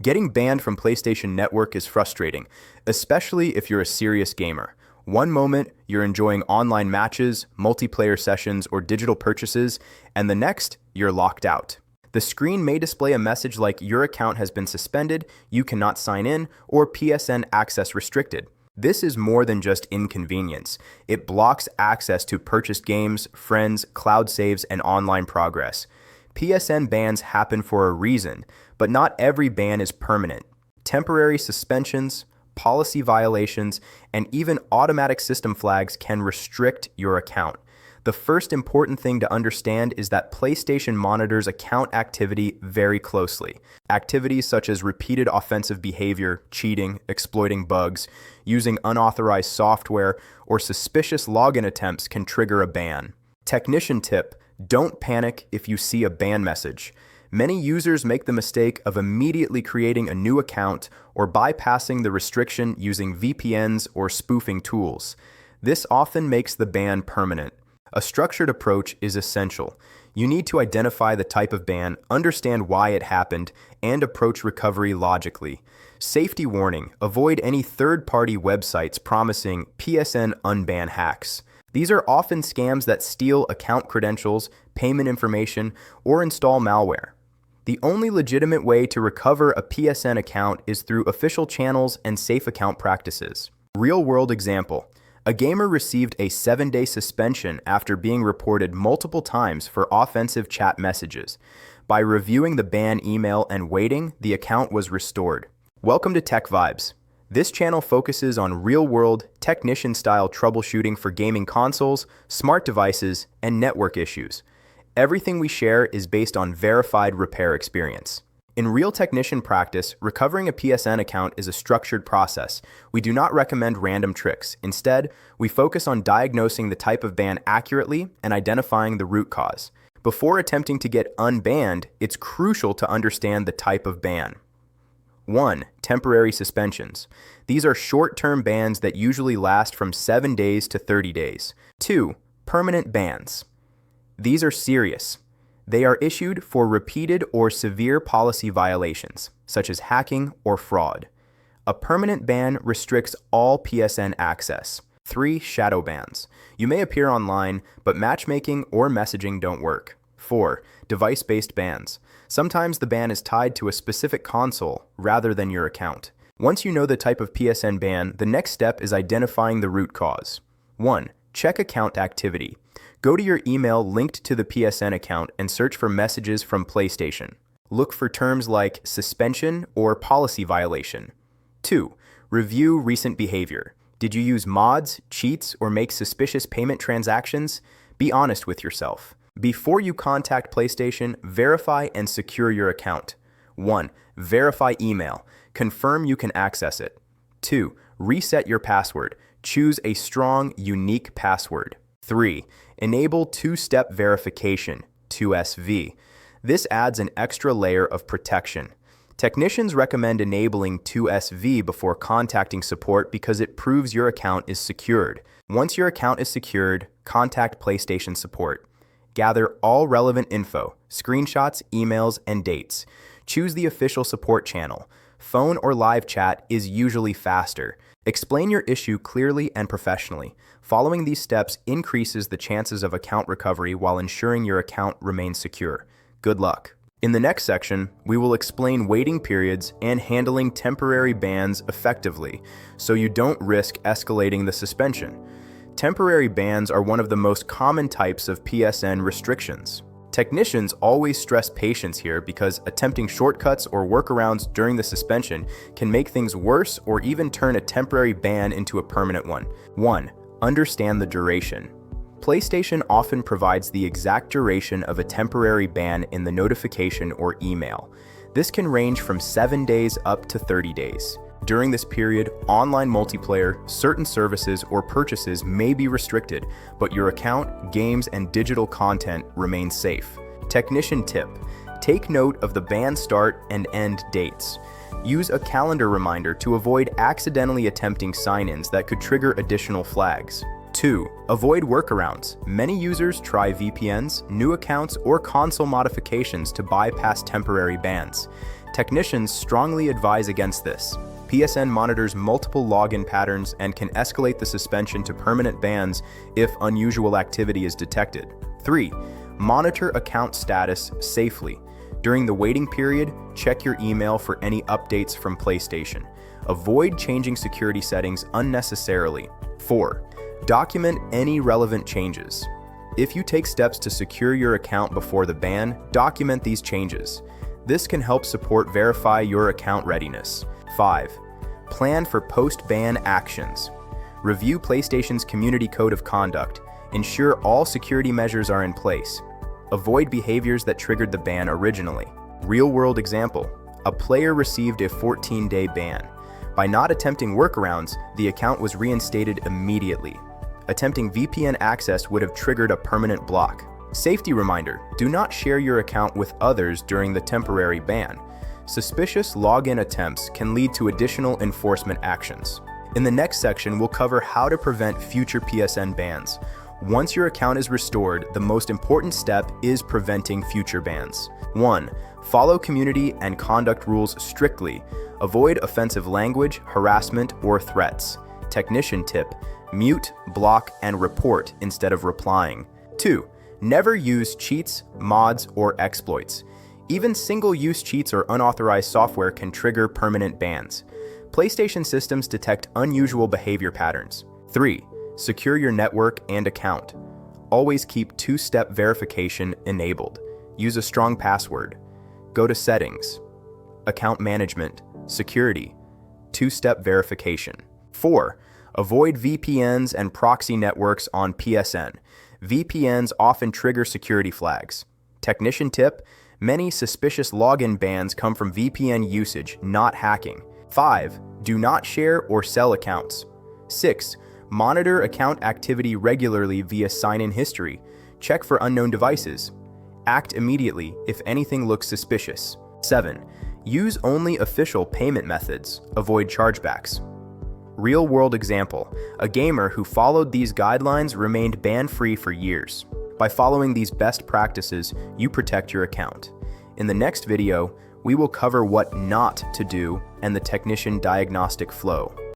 Getting banned from PlayStation Network is frustrating, especially if you're a serious gamer. One moment, you're enjoying online matches, multiplayer sessions, or digital purchases, and the next, you're locked out. The screen may display a message like your account has been suspended, you cannot sign in, or PSN access restricted. This is more than just inconvenience. It blocks access to purchased games, friends, cloud saves, and online progress. PSN bans happen for a reason, but not every ban is permanent. Temporary suspensions, policy violations, and even automatic system flags can restrict your account. The first important thing to understand is that PlayStation monitors account activity very closely. Activities such as repeated offensive behavior, cheating, exploiting bugs, using unauthorized software, or suspicious login attempts can trigger a ban. Technician tip: don't panic if you see a ban message. Many users make the mistake of immediately creating a new account or bypassing the restriction using VPNs or spoofing tools. This often makes the ban permanent. A structured approach is essential. You need to identify the type of ban, understand why it happened, and approach recovery logically. Safety warning: avoid any third-party websites promising PSN Unban hacks. These are often scams that steal account credentials, payment information, or install malware. The only legitimate way to recover a PSN account is through official channels and safe account practices. Real-world example: a gamer received a 7-day suspension after being reported multiple times for offensive chat messages. By reviewing the ban email and waiting, the account was restored. Welcome to Tech Vibes. This channel focuses on real-world, technician-style troubleshooting for gaming consoles, smart devices, and network issues. Everything we share is based on verified repair experience. In real technician practice, recovering a PSN account is a structured process. We do not recommend random tricks. Instead, we focus on diagnosing the type of ban accurately and identifying the root cause. Before attempting to get unbanned, it's crucial to understand the type of ban. 1. Temporary suspensions. These are short-term bans that usually last from 7 days to 30 days. 2. Permanent bans. These are serious. They are issued for repeated or severe policy violations, such as hacking or fraud. A permanent ban restricts all PSN access. 3. Shadow bans. You may appear online, but matchmaking or messaging don't work. 4. Device-based bans. Sometimes the ban is tied to a specific console rather than your account. Once you know the type of PSN ban, the next step is identifying the root cause. 1. Check account activity. Go to your email linked to the PSN account and search for messages from PlayStation. Look for terms like suspension or policy violation. 2. Review recent behavior. Did you use mods, cheats, or make suspicious payment transactions? Be honest with yourself. Before you contact PlayStation, verify and secure your account. 1. Verify email. Confirm you can access it. 2. Reset your password. Choose a strong, unique password. 3. Enable two-step verification, 2SV. This adds an extra layer of protection. Technicians recommend enabling 2SV before contacting support because it proves your account is secured. Once your account is secured, contact PlayStation support. Gather all relevant info, screenshots, emails, and dates. Choose the official support channel. Phone or live chat is usually faster. Explain your issue clearly and professionally. Following these steps increases the chances of account recovery while ensuring your account remains secure. Good luck. In the next section, we will explain waiting periods and handling temporary bans effectively, so you don't risk escalating the suspension. Temporary bans are one of the most common types of PSN restrictions. Technicians always stress patience here because attempting shortcuts or workarounds during the suspension can make things worse or even turn a temporary ban into a permanent one. 1. Understand the duration. PlayStation often provides the exact duration of a temporary ban in the notification or email. This can range from 7 days up to 30 days. During this period, online multiplayer, certain services, or purchases may be restricted, but your account, games, and digital content remain safe. Technician tip: take note of the ban start and end dates. Use a calendar reminder to avoid accidentally attempting sign-ins that could trigger additional flags. 2. Avoid workarounds. Many users try VPNs, new accounts, or console modifications to bypass temporary bans. Technicians strongly advise against this. PSN monitors multiple login patterns and can escalate the suspension to permanent bans if unusual activity is detected. 3. Monitor account status safely. During the waiting period, check your email for any updates from PlayStation. Avoid changing security settings unnecessarily. 4. Document any relevant changes. If you take steps to secure your account before the ban, document these changes. This can help support verify your account readiness. 5. Plan for post-ban actions. Review PlayStation's Community Code of Conduct. Ensure all security measures are in place. Avoid behaviors that triggered the ban originally. Real-world example. A player received a 14-day ban. By not attempting workarounds, the account was reinstated immediately. Attempting VPN access would have triggered a permanent block. Safety reminder: do not share your account with others during the temporary ban. Suspicious login attempts can lead to additional enforcement actions. In the next section, we'll cover how to prevent future PSN bans. Once your account is restored, the most important step is preventing future bans. 1. Follow community and conduct rules strictly. Avoid offensive language, harassment, or threats. Technician tip: mute, block, and report instead of replying. 2. Never use cheats, mods, or exploits. Even single-use cheats or unauthorized software can trigger permanent bans. PlayStation systems detect unusual behavior patterns. 3. Secure your network and account. Always keep two-step verification enabled. Use a strong password. Go to Settings, Account Management, Security, two-step verification. 4. Avoid VPNs and proxy networks on PSN. VPNs often trigger security flags. Technician tip: many suspicious login bans come from VPN usage, not hacking. 5. Do not share or sell accounts. 6. Monitor account activity regularly via sign-in history. Check for unknown devices. Act immediately if anything looks suspicious. 7. Use only official payment methods. Avoid chargebacks. Real-world example: a gamer who followed these guidelines remained ban-free for years. By following these best practices, you protect your account. In the next video, we will cover what not to do and the technician diagnostic flow.